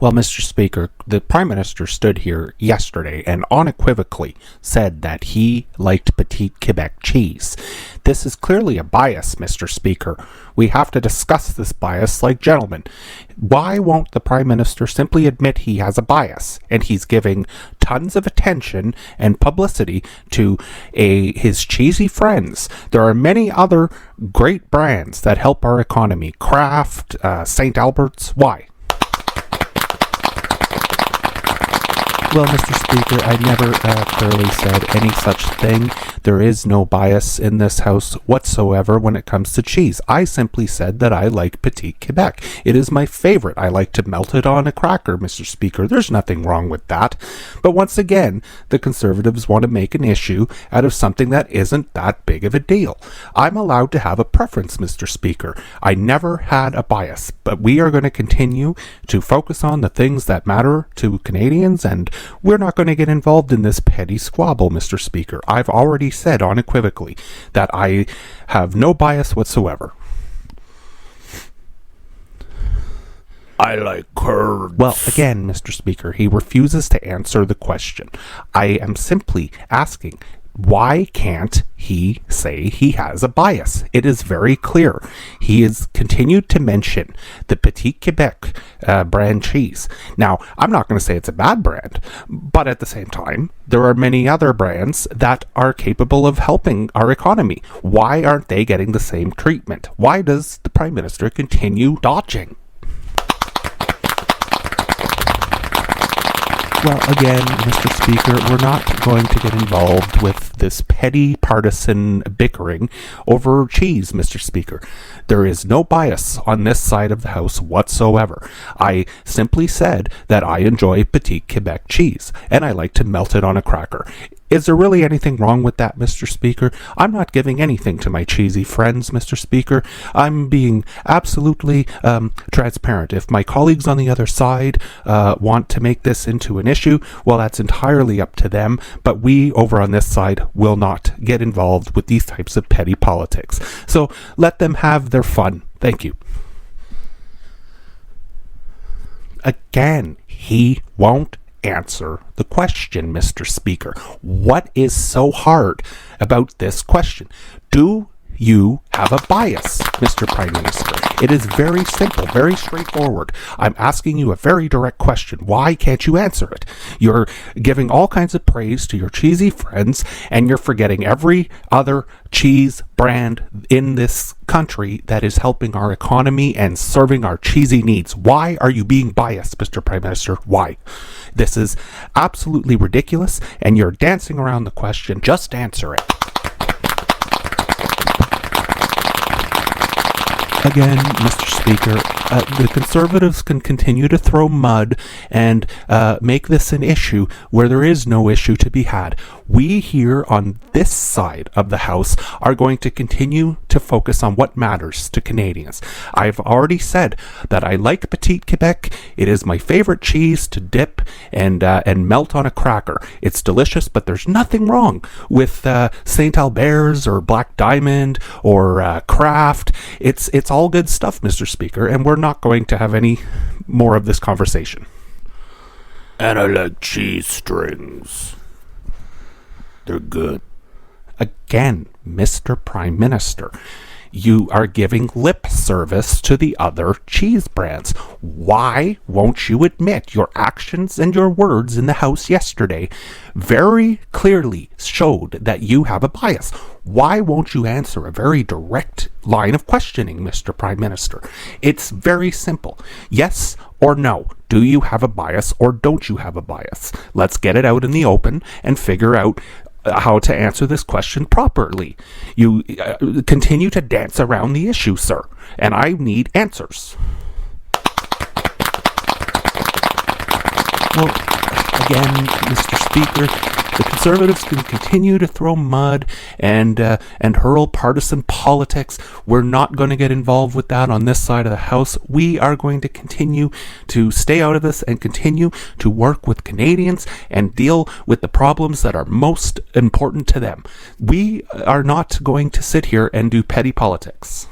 Well, Mr. Speaker, the Prime Minister stood here yesterday and unequivocally said that he liked Petit Quebec Cheese. This is clearly a bias, Mr. Speaker. We have to discuss this bias like gentlemen. Why won't the Prime Minister simply admit he has a bias? And he's giving tons of attention and publicity to his cheesy friends. There are many other great brands that help our economy. Kraft, St. Albert's. Why? Well, Mr. Speaker, I never clearly said any such thing. There is no bias in this house whatsoever when it comes to cheese. I simply said that I like Petit Quebec. It is my favorite. I like to melt it on a cracker, Mr. Speaker. There's nothing wrong with that. But once again, the Conservatives want to make an issue out of something that isn't that big of a deal. I'm allowed to have a preference, Mr. Speaker. I never had a bias, but we are going to continue to focus on the things that matter to Canadians, and we're not going to get involved in this petty squabble, Mr. Speaker. I've already said unequivocally that I have no bias whatsoever. I like curds. Well, again, Mr. Speaker, he refuses to answer the question. I am simply asking, why can't he say he has a bias? It is very clear. He has continued to mention the Petit Quebec brand cheese. Now, I'm not going to say it's a bad brand, but at the same time, there are many other brands that are capable of helping our economy. Why aren't they getting the same treatment? Why does the Prime Minister continue dodging? Well, again, Mr. Speaker, we're not going to get involved with this petty partisan bickering over cheese, Mr. Speaker. There is no bias on this side of the House whatsoever. I simply said that I enjoy Petit Quebec cheese, and I like to melt it on a cracker. Is there really anything wrong with that, Mr. Speaker? I'm not giving anything to my cheesy friends, Mr. Speaker. I'm being absolutely transparent. If my colleagues on the other side want to make this into an issue, well, that's entirely up to them. But we over on this side will not get involved with these types of petty politics. So let them have their fun. Thank you. Again, he won't answer the question, Mr. Speaker. What is so hard about this question? Do you have a bias, Mr. Prime Minister? It is very simple, very straightforward. I'm asking you a very direct question. Why can't you answer it? You're giving all kinds of praise to your cheesy friends, and you're forgetting every other cheese brand in this country that is helping our economy and serving our cheesy needs. Why are you being biased, Mr. Prime Minister? Why? This is absolutely ridiculous, and you're dancing around the question. Just answer it. Again, Mr. Speaker, the Conservatives can continue to throw mud and make this an issue where there is no issue to be had. We here on this side of the House are going to continue to focus on what matters to Canadians. I've already said that I like Petit Quebec. It is my favorite cheese to dip and melt on a cracker. It's delicious, but there's nothing wrong with St. Albert's or Black Diamond or Kraft. It's all good stuff, Mr. Speaker, and we're not going to have any more of this conversation. And I like cheese strings. They're good. Again, Mr. Prime Minister, you are giving lip service to the other cheese brands. Why won't you admit your actions and your words in the House yesterday very clearly showed that you have a bias? Why won't you answer a very direct line of questioning, Mr. Prime Minister? It's very simple. Yes or no. Do you have a bias or don't you have a bias? Let's get it out in the open and figure out how to answer this question properly. You continue to dance around the issue, sir, and I need answers. Well, again, Mr. Speaker, the Conservatives can continue to throw mud and hurl partisan politics. We're not going to get involved with that on this side of the House. We are going to continue to stay out of this and continue to work with Canadians and deal with the problems that are most important to them. We are not going to sit here and do petty politics.